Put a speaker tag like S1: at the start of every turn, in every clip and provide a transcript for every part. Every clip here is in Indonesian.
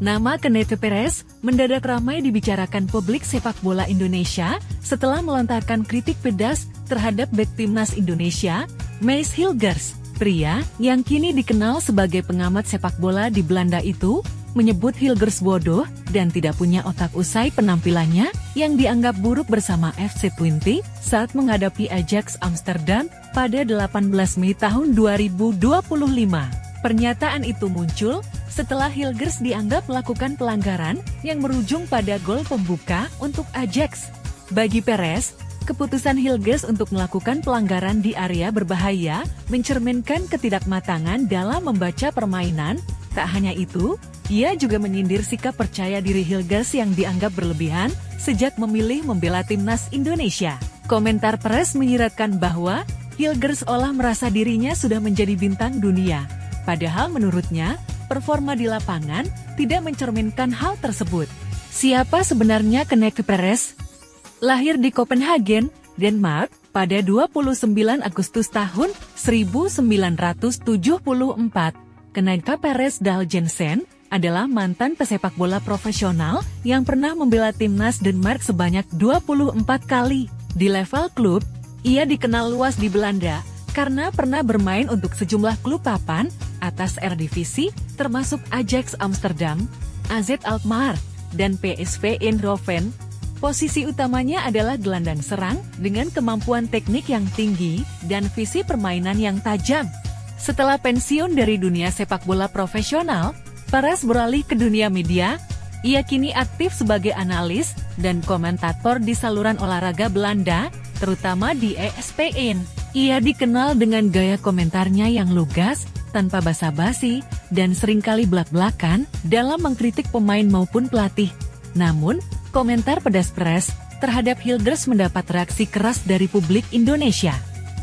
S1: Nama Kenneth Perez mendadak ramai dibicarakan publik sepak bola Indonesia setelah melontarkan kritik pedas terhadap bek timnas Indonesia, Matthijs Hilgers. Pria yang kini dikenal sebagai pengamat sepak bola di Belanda itu menyebut Hilgers bodoh dan tidak punya otak usai penampilannya yang dianggap buruk bersama FC Twente saat menghadapi Ajax Amsterdam pada 18 Mei tahun 2025. Pernyataan itu muncul setelah Hilgers dianggap melakukan pelanggaran yang berujung pada gol pembuka untuk Ajax. Bagi Perez, keputusan Hilgers untuk melakukan pelanggaran di area berbahaya mencerminkan ketidakmatangan dalam membaca permainan. Tak hanya itu, ia juga menyindir sikap percaya diri Hilgers yang dianggap berlebihan sejak memilih membela timnas Indonesia. Komentar Perez menyiratkan bahwa Hilgers seolah merasa dirinya sudah menjadi bintang dunia. Padahal menurutnya, performa di lapangan tidak mencerminkan hal tersebut. Siapa sebenarnya Kenneth Perez? Lahir di Copenhagen, Denmark, pada 29 Agustus tahun 1974, Kenneth Perez Dahl Jensen adalah mantan pesepak bola profesional yang pernah membela timnas Denmark sebanyak 24 kali. Di level klub, ia dikenal luas di Belanda karena pernah bermain untuk sejumlah klub papan atas Eredivisie, termasuk Ajax Amsterdam, AZ Alkmaar, dan PSV Eindhoven. Posisi utamanya adalah gelandang serang dengan kemampuan teknik yang tinggi dan visi permainan yang tajam. Setelah pensiun dari dunia sepak bola profesional, Perez beralih ke dunia media. Ia kini aktif sebagai analis dan komentator di saluran olahraga Belanda, terutama di ESPN. Ia dikenal dengan gaya komentarnya yang lugas, tanpa basa-basi, dan seringkali belak-belakan dalam mengkritik pemain maupun pelatih. Namun, komentar pedas Perez terhadap Hilgers mendapat reaksi keras dari publik Indonesia.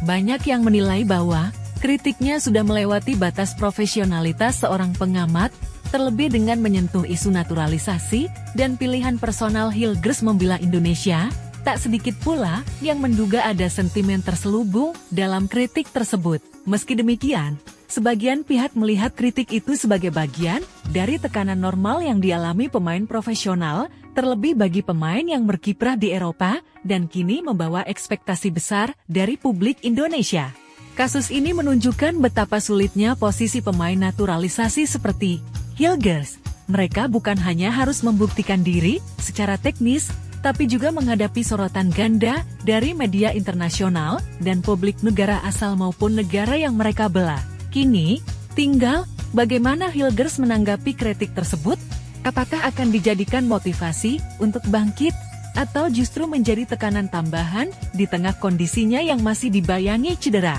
S1: Banyak yang menilai bahwa kritiknya sudah melewati batas profesionalitas seorang pengamat, terlebih dengan menyentuh isu naturalisasi dan pilihan personal Hilgers membela Indonesia. Tak sedikit pula yang menduga ada sentimen terselubung dalam kritik tersebut. Meski demikian, sebagian pihak melihat kritik itu sebagai bagian dari tekanan normal yang dialami pemain profesional, terlebih bagi pemain yang berkiprah di Eropa dan kini membawa ekspektasi besar dari publik Indonesia. Kasus ini menunjukkan betapa sulitnya posisi pemain naturalisasi seperti Hilgers. Mereka bukan hanya harus membuktikan diri secara teknis, tapi juga menghadapi sorotan ganda dari media internasional dan publik negara asal maupun negara yang mereka bela. Kini, tinggal bagaimana Hilgers menanggapi kritik tersebut. Apakah akan dijadikan motivasi untuk bangkit, atau justru menjadi tekanan tambahan di tengah kondisinya yang masih dibayangi cedera?